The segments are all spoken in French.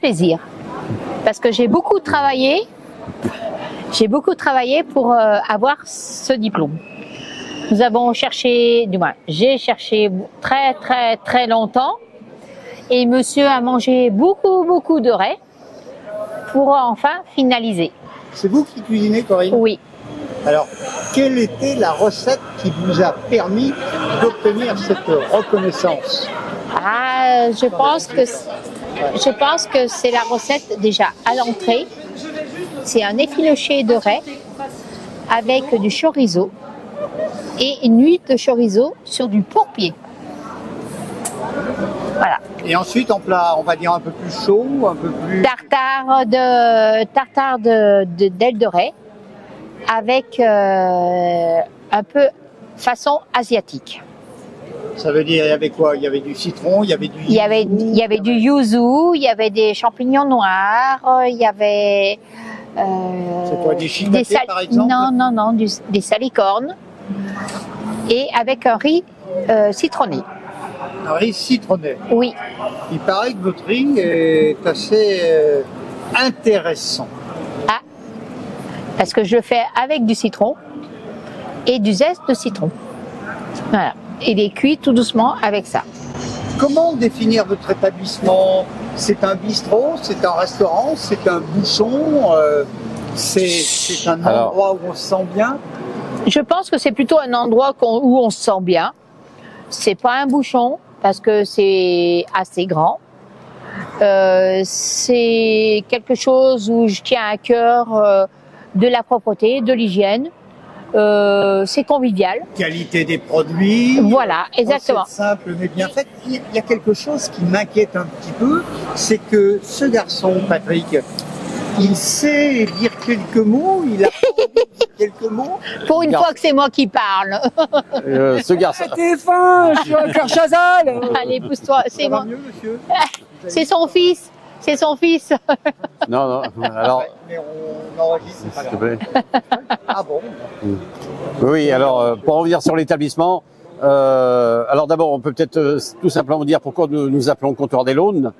plaisir. Parce que j'ai beaucoup travaillé pour avoir ce diplôme. Nous avons cherché, du moins, j'ai cherché très longtemps. Et monsieur a mangé beaucoup de raie pour enfin finaliser. C'est vous qui cuisinez, Corinne? Oui. Alors, quelle était la recette qui vous a permis d'obtenir cette reconnaissance? Ah, je pense que c'est la recette déjà à l'entrée. C'est un effiloché de raie avec du chorizo et une huile de chorizo sur du pourpier. Voilà. Et ensuite, en plat, on va dire un peu plus chaud, un peu plus... Tartare d'ailes de raie avec un peu façon asiatique. Ça veut dire, il y avait quoi? Il y avait du citron, il y avait du... Il y avait du yuzu, il y avait des champignons noirs, il y avait... c'est quoi, des shiitake par exemple? Non, des salicornes. Et avec un riz citronné. Un riz citronné. Oui. Il paraît que votre riz est assez intéressant. Ah, parce que je le fais avec du citron et du zeste de citron. Voilà. Et il est cuit tout doucement avec ça. Comment définir votre établissement? C'est un bistrot, c'est un restaurant, c'est un bouchon, c'est un endroit où on se sent bien? Je pense que c'est plutôt un endroit où on se sent bien. C'est pas un bouchon parce que c'est assez grand. C'est quelque chose où je tiens à cœur de la propreté, de l'hygiène. C'est convivial. Qualité des produits. Voilà, exactement. C'est simple mais bien fait. Il y a quelque chose qui m'inquiète un petit peu, c'est que ce garçon, Patrick, il sait dire quelques mots, il a quelques mots. Pour une fois que c'est moi qui parle. Ce garçon. T'es fin, je suis un cœur Chazal. Allez, pousse-toi, c'est moi. Mieux, monsieur. C'est son fils. C'est son fils. Non, alors... Mais on enregistre. S'il te plaît. Ah bon? Oui, alors, pour revenir sur l'établissement, alors d'abord, on peut peut-être tout simplement dire pourquoi nous appelons Comptoir des Launes.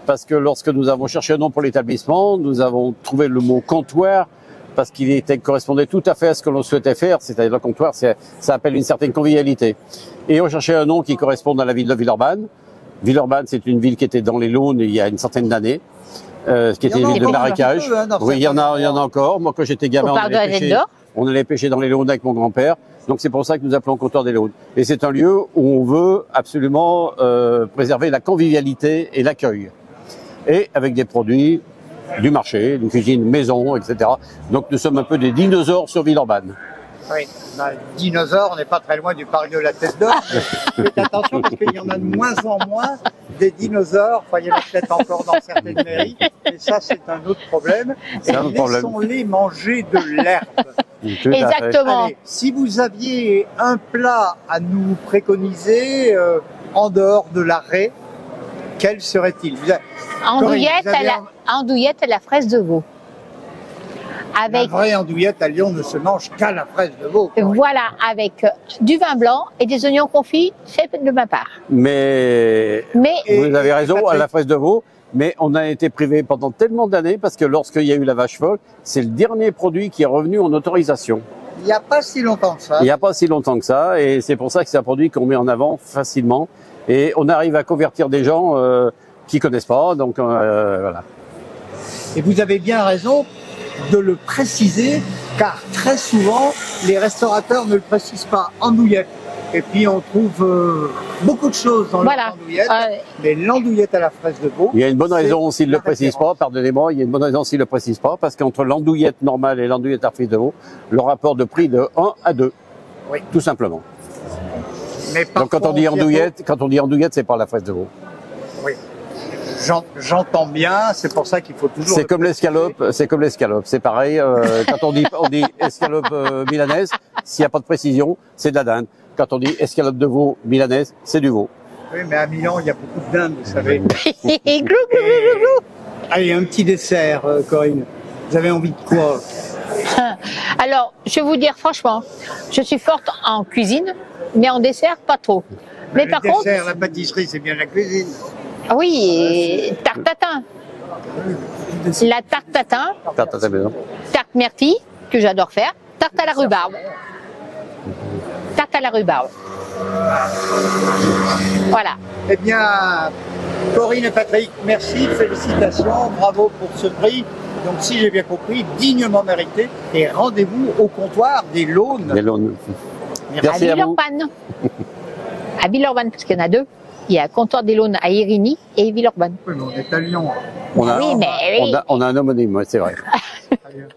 Parce que lorsque nous avons cherché un nom pour l'établissement, nous avons trouvé le mot comptoir parce qu'il correspondait tout à fait à ce que l'on souhaitait faire, c'est-à-dire le comptoir, ça appelle une certaine convivialité. Et on cherchait un nom qui corresponde à la ville de Villeurbanne. Villeurbanne, c'est une ville qui était dans les Launes il y a une centaine d'années, qui était une ville de marécage. Oui, il y en a encore. Moi, quand j'étais gamin, on allait pêcher dans les Launes avec mon grand-père. Donc c'est pour ça que nous appelons Comptoir des Launes. Et c'est un lieu où on veut absolument préserver la convivialité et l'accueil. Et avec des produits du marché, une cuisine maison, etc. Donc nous sommes un peu des dinosaures sur Villeurbanne. Oui, dinosaures, on n'est pas très loin du parc de la Tête d'Or. Faites attention parce qu'il y en a de moins en moins des dinosaures. Enfin, il y en a peut-être encore dans certaines mairies, mais ça c'est un autre problème. Et laissons-les manger de l'herbe. Exactement. Allez, si vous aviez un plat à nous préconiser en dehors de la raie, quel serait-il? Andouillette à la fraise de veau. Avec... La vraie andouillette à Lyon ne se mange qu'à la fraise de veau. Voilà, avec du vin blanc et des oignons confits faits de ma part. Mais vous avez raison, à la fraise de veau, mais on a été privé pendant tellement d'années parce que lorsqu'il y a eu la vache folle, c'est le dernier produit qui est revenu en autorisation. Il n'y a pas si longtemps que ça. Il n'y a pas si longtemps que ça, et c'est pour ça que c'est un produit qu'on met en avant facilement. Et on arrive à convertir des gens qui connaissent pas, donc voilà. Et vous avez bien raison de le préciser, car très souvent, les restaurateurs ne le précisent pas. Andouillette. Et puis on trouve beaucoup de choses dans l'andouillette, mais l'andouillette à la fraise de veau. Il y a une bonne raison s'il ne le précise pas, pardonnez-moi, il y a une bonne raison s'il ne le précise pas, parce qu'entre l'andouillette normale et l'andouillette à fraise de veau, le rapport de prix de 1 à 2. Oui. Tout simplement. Mais donc quand on dit andouillette, c'est pas la fraise de veau. Oui. J'entends bien, c'est pour ça qu'il faut toujours... C'est comme l'escalope, c'est pareil, quand on dit escalope milanaise, s'il n'y a pas de précision, c'est de la dinde. Quand on dit escalope de veau milanaise, c'est du veau. Oui, mais à Milan, il y a beaucoup de dinde, vous savez. Glou. Allez, un petit dessert, Corinne. Vous avez envie de quoi? Alors, je vais vous dire franchement, je suis forte en cuisine, mais en dessert, pas trop. Mais par contre... La pâtisserie, c'est bien la cuisine. Oui, tarte tatin. La tarte tatin, Tarte à ta maison. tarte myrtille, que j'adore faire, tarte à la rhubarbe. Tarte à la rhubarbe. Voilà. Eh bien, Corinne et Patrick, merci, félicitations, bravo pour ce prix. Donc, si j'ai bien compris, dignement mérité. Et rendez-vous au comptoir des Launes. Des Launes. À Merci à vous. Villeurbanne. À Villeurbanne, parce qu'il y en a deux. Il y a Comptoir des Launes à Irigny et Villeurbanne. Oui, mais on est à Lyon. On a, Oui, mais oui. on a un homonyme, ouais, c'est vrai. Très bien.